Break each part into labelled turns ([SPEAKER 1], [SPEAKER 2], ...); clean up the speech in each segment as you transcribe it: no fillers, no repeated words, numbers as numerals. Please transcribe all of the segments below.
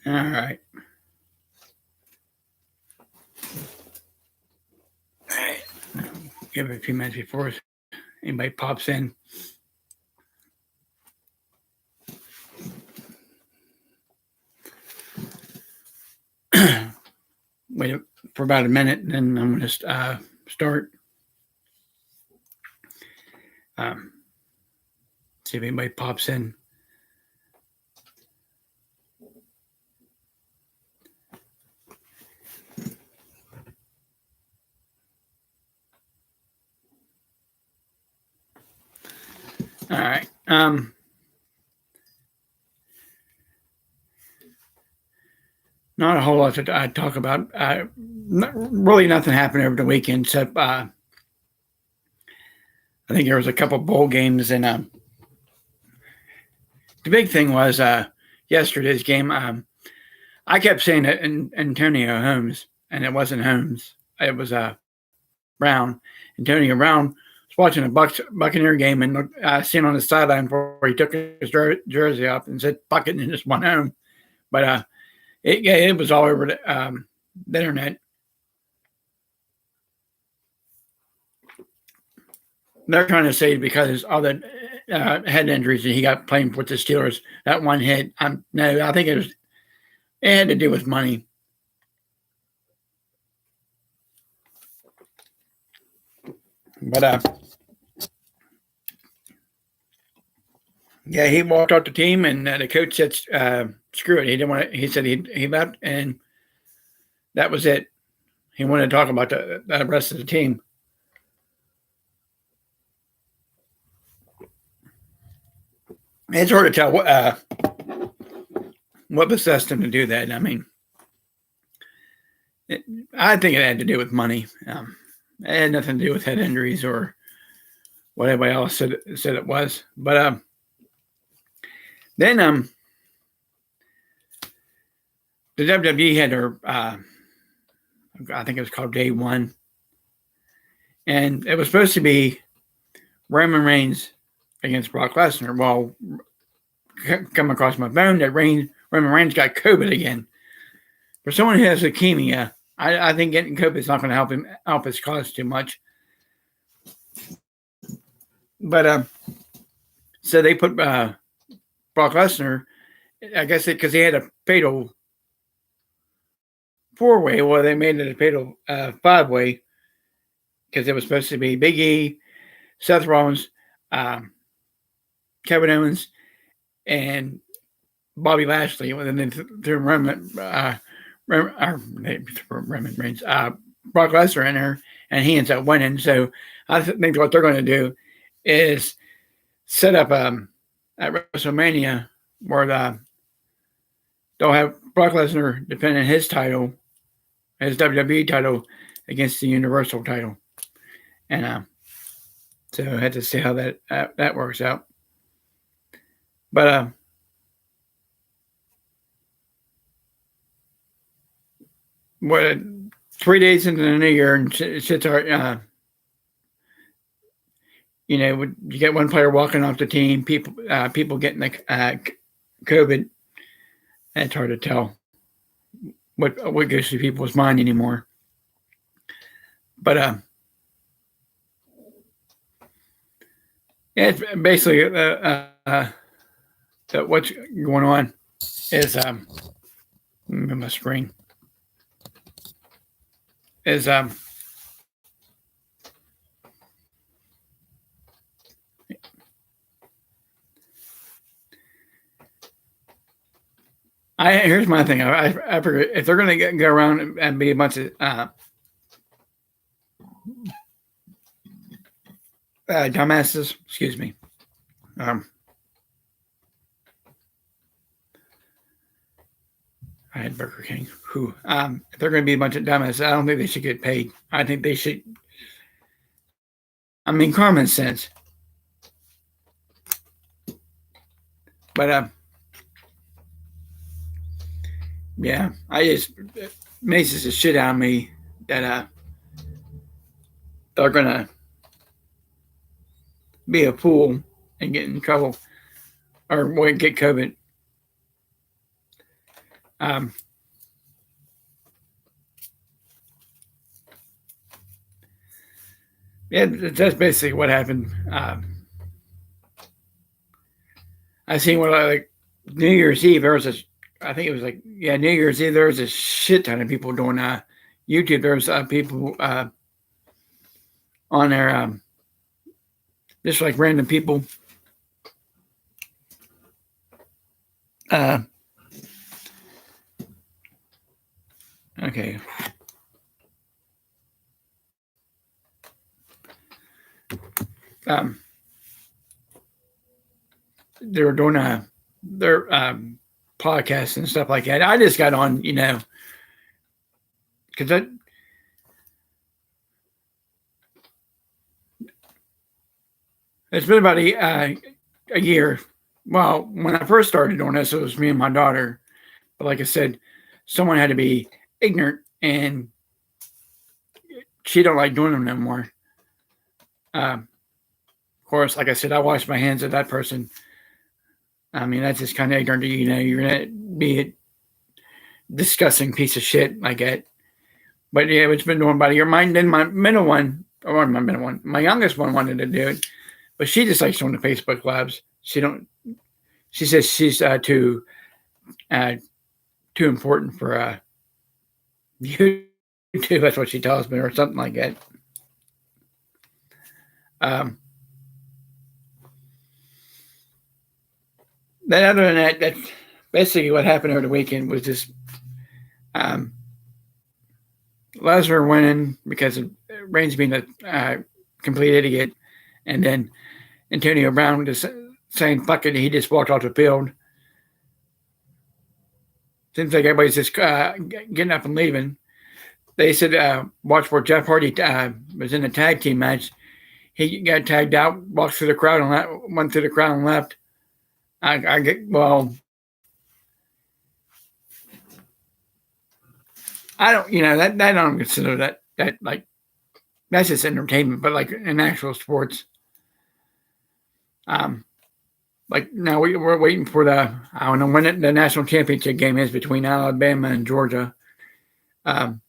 [SPEAKER 1] All right. All right. Give it a few minutes before anybody pops in. Wait for about a minute, and then I'm going to start. Um, See if anybody pops in. All right. Not a whole lot to talk about. Really, nothing happened over the weekend except I think there was a couple bowl games, and the big thing was yesterday's game. I kept saying it Antonio Holmes, and it wasn't Holmes. It was Brown. Antonio Brown was watching a Buccaneer game and seen on the sideline where he took his jersey off and said "Bucket" and just went home. But it was all over the internet. They're trying to say because all the head injuries that he got playing with the Steelers, that one hit. No, I think it had to do with money. But yeah, he walked out the team, and the coach said, "Screw it." He didn't want. He said he left, and that was it. He wanted to talk about the rest of the team. It's hard to tell what possessed him to do that. I mean, I think it had to do with money. It had nothing to do with head injuries or what everybody else said it was. But then the WWE had their I think it was called Day One, and it was supposed to be Roman Reigns against Brock Lesnar. Well, come across my phone that Roman Reigns got COVID again. For someone who has leukemia, I think getting COVID is not going to help his cause too much. But so they put Brock Lesnar, I guess because he had a fatal 4-way. Well, they made it a fatal 5-way because it was supposed to be Big E, Seth Rollins, Kevin Owens, and Bobby Lashley. And then threw Roman Reigns, Brock Lesnar in there, and he ends up winning. So I think what they're going to do is set up at WrestleMania where they'll have Brock Lesnar defending his title, his WWE title, against the Universal title, and so I had to see how that works out. But what 3 days into the new year, and shit's hard. You get one player walking off the team, people getting the COVID. It's hard to tell what goes through people's mind anymore. But yeah, it's basically what's going on is my screen is here's my thing. I figure if they're going to go around and be a bunch of dumbasses, excuse me. I had Burger King. If they're going to be a bunch of dumbasses, I don't think they should get paid. I think they should. I mean, common sense. But yeah, it makes the shit out of me that they're gonna be a fool and get in trouble or get COVID. Um, yeah, that's basically what happened. I seen what like New Year's Eve. There was a, I think it was like New Year's Eve. There was a shit ton of people doing YouTube. There was people on there, just like random people. Okay. They were doing their podcasts and stuff like that. I just got on, because it's been about a year. Well, when I first started doing this, it was me and my daughter. But like I said, someone had to be ignorant, and she don't like doing them no more. Of course, like I said, I wash my hands of that person. I mean, that's just kind of ignorant. You're gonna be a disgusting piece of shit like that. But yeah, it's been doing about a year. Then my middle one, or my middle one, my youngest one wanted to do it, but she just likes doing the Facebook Lives. She says she's too important for YouTube. That's what she tells me, or something like that. Then other than that, that's basically what happened over the weekend. Was just Lesnar winning because of Reigns being a complete idiot, and then Antonio Brown just saying "fuck it," he just walked off the field. Seems like everybody's just getting up and leaving. They said watch where Jeff Hardy was in a tag team match. He got tagged out, walked through the crowd and went through the crowd and left. I don't, that I don't consider that like, that's just entertainment, but like in actual sports, like now we're waiting for I don't know when the national championship game is between Alabama and Georgia. The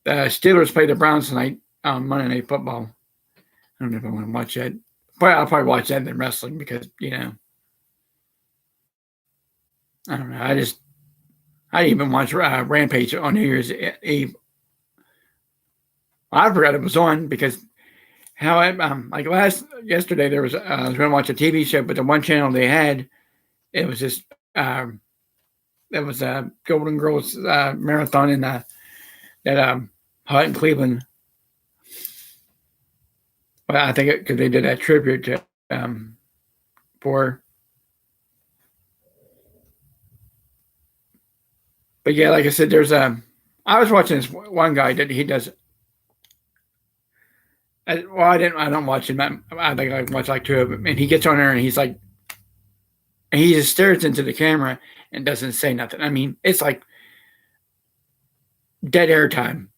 [SPEAKER 1] Steelers play the Browns tonight on Monday Night Football. I don't know if I want to watch that. But I'll probably watch that than wrestling because, I don't know. I didn't even watch Rampage on New Year's Eve. I forgot it was on because like yesterday I was going to watch a TV show, but the one channel they had, it was just it was a Golden Girls marathon in that Hut in Cleveland. But I think because they did that tribute to for. But yeah, like I said, I was watching this one guy that he does. I don't watch him. I think I watch like two of them, and he gets on there and he's like, and he just stares into the camera and doesn't say nothing. I mean, it's like dead air time.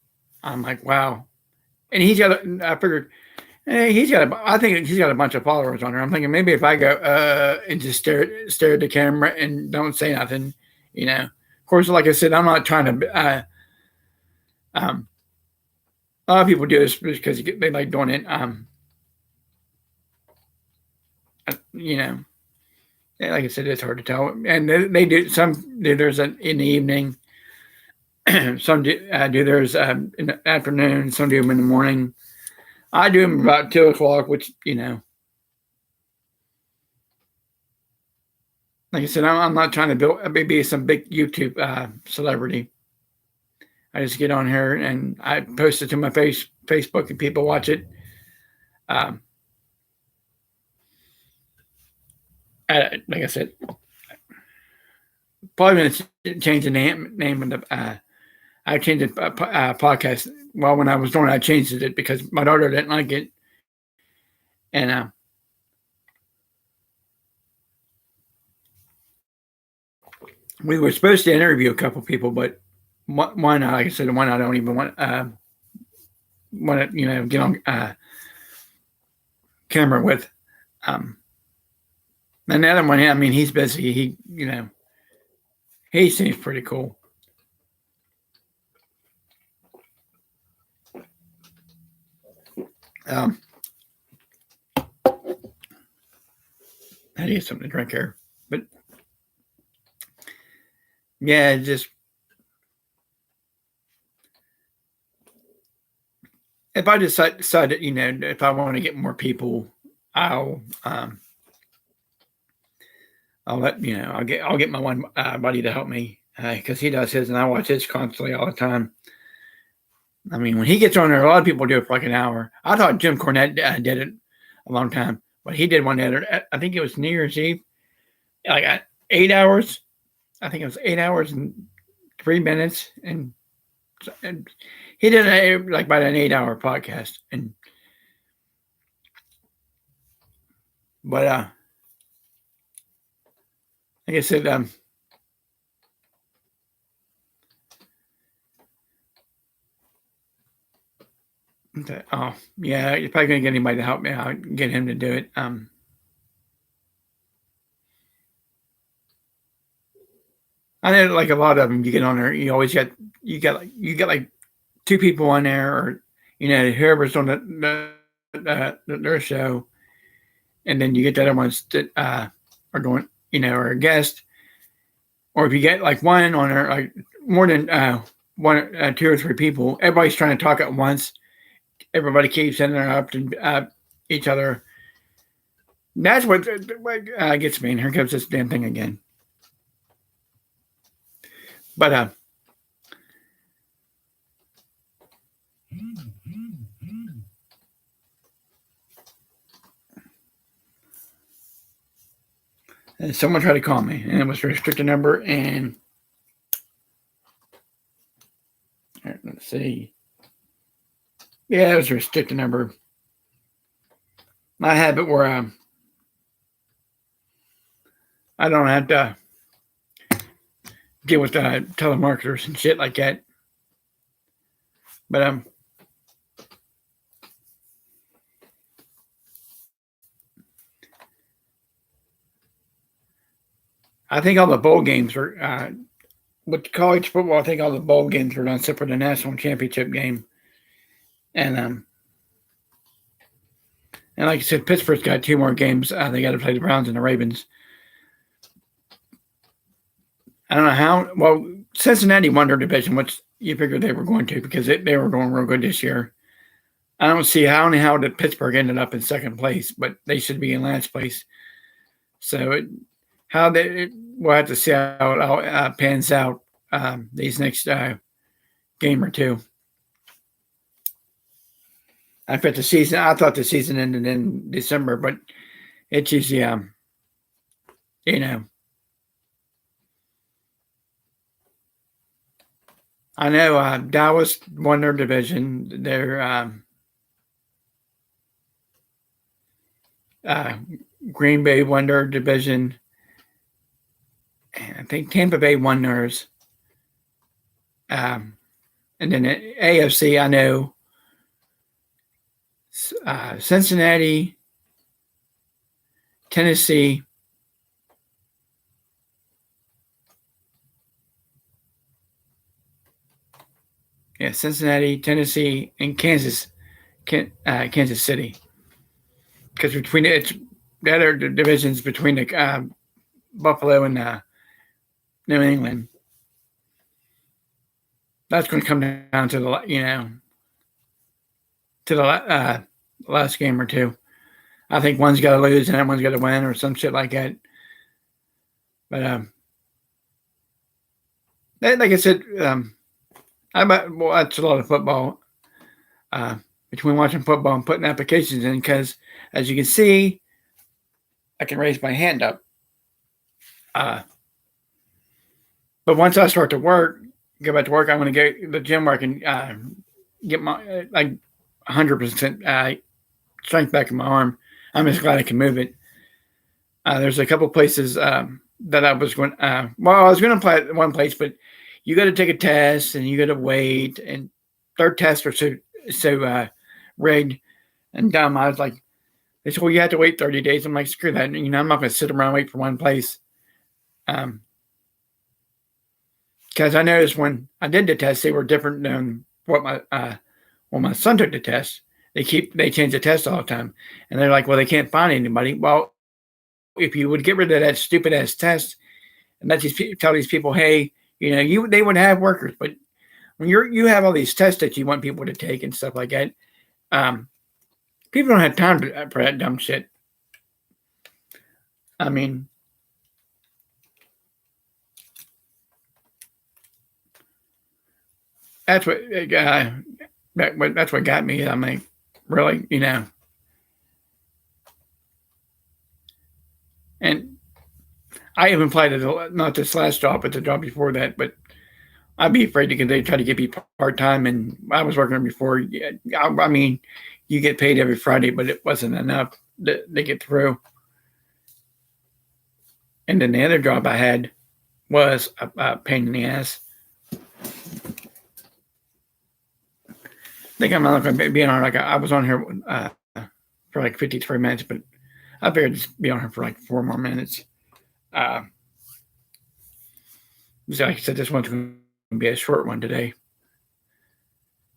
[SPEAKER 1] I'm like, wow. And I figured, I think he's got a bunch of followers on there. I'm thinking maybe if I go and just stare at the camera and don't say nothing, Of course, like I said, I'm not trying to. A lot of people do this because they like doing it. Like I said, it's hard to tell. And they do some. There's in the evening. Some do theirs in the afternoon. Some do them in the morning. I do them about 2:00, which like I said, I'm not trying to be some big YouTube celebrity. I just get on here and I post it to my Facebook and people watch it. Like I said, probably going to change the name of the. I changed the podcast. Well, when I was doing it, I changed it because my daughter didn't like it, and we were supposed to interview a couple people, but one, like I said, one I don't even want to get on camera with. And the other one, I mean, he's busy. He seems pretty cool. Um, I need something to drink here, but yeah, just if I decide that if I want to get more people, I'll I'll let I'll get my one buddy to help me because he does his and I watch his constantly all the time. I mean, when he gets on there, a lot of people do it for like an hour. I thought Jim Cornette did it a long time, but he did one that I think it was New Year's Eve, like 8 hours. I think it was 8 hours and 3 minutes, and he did like about an 8 hour podcast. And but like I said, oh yeah, you're probably gonna get anybody to help me out, get him to do it. I know like a lot of them, you get on there, you always got like two people on there, or whoever's on their show, and then you get the other ones that are going, or a guest, or if you get like one on there, like more than one, two or three people, everybody's trying to talk at once. Everybody keeps interrupting each other. That's what gets me. And here comes this damn thing again. But someone tried to call me, and it was a restricted number. And let's see. Yeah, it was a restricted number. I have it where I don't have to deal with telemarketers and shit like that. But I think all the bowl games were with college football. I think all the bowl games were done except for the national championship game. And like I said, Pittsburgh's got two more games. They got to play the Browns and the Ravens. I don't know how. Well, Cincinnati won their division, which you figured they were going to because they were doing real good this year. I don't see how the Pittsburgh ended up in second place, but they should be in last place. So we'll have to see how it all pans out these next game or two. I thought the season ended in December, but it's usually I know Dallas won their division. They're Green Bay won their division. And I think Tampa Bay won theirs. And then AFC, I know Cincinnati, Tennessee, Cincinnati, Tennessee, and Kansas City. Because between the other divisions between the Buffalo and New England, that's going to come down to the last game or two. I think one's got to lose and that one's got to win or some shit like that. But like I said, I watch a lot of football. Between watching football and putting applications in, because as you can see, I can raise my hand up. But once I start to go back to work, I'm going to go to the gym where I can get my 100% strength back in my arm. I'm just glad I can move it. There's a couple places that I was going. I was going to apply at one place, but you got to take a test and you got to wait, and their tests are so rigged and dumb. I was like, they said, well, you have to wait 30 days. I'm like, screw that. I'm not going to sit around and wait for one place. because I noticed when I did the test, they were different than what my son took the test. They change the test all the time, and they're like, well, they can't find anybody. Well, if you would get rid of that stupid ass test and let tell these people, hey, they would have workers, but when you have all these tests that you want people to take and stuff like that, people don't have time for that dumb shit. I mean, that's what that's what got me. I mean, really, And I even applied to not this last job, but the job before that. But I'd be afraid because they try to get me part time, and I was working before. I mean, you get paid every Friday, but it wasn't enough to get through. And then the other job I had was a pain in the ass. I think I'm not going to be on. Like I was on here for like 53 minutes, but I figured just be on here for like 4 more minutes. So like I said, this one's going to be a short one today.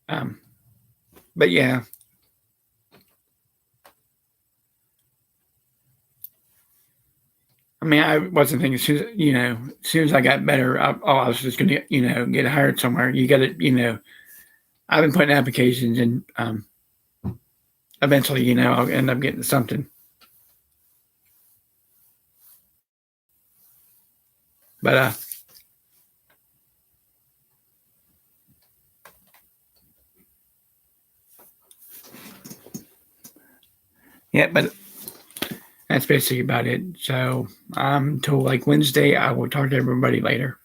[SPEAKER 1] But yeah. I mean, I wasn't thinking, as soon as I got better, I was just going to, get hired somewhere. You got to, I've been putting applications in. Eventually, I'll end up getting something. But yeah, but that's basically about it. So until like Wednesday, I will talk to everybody later.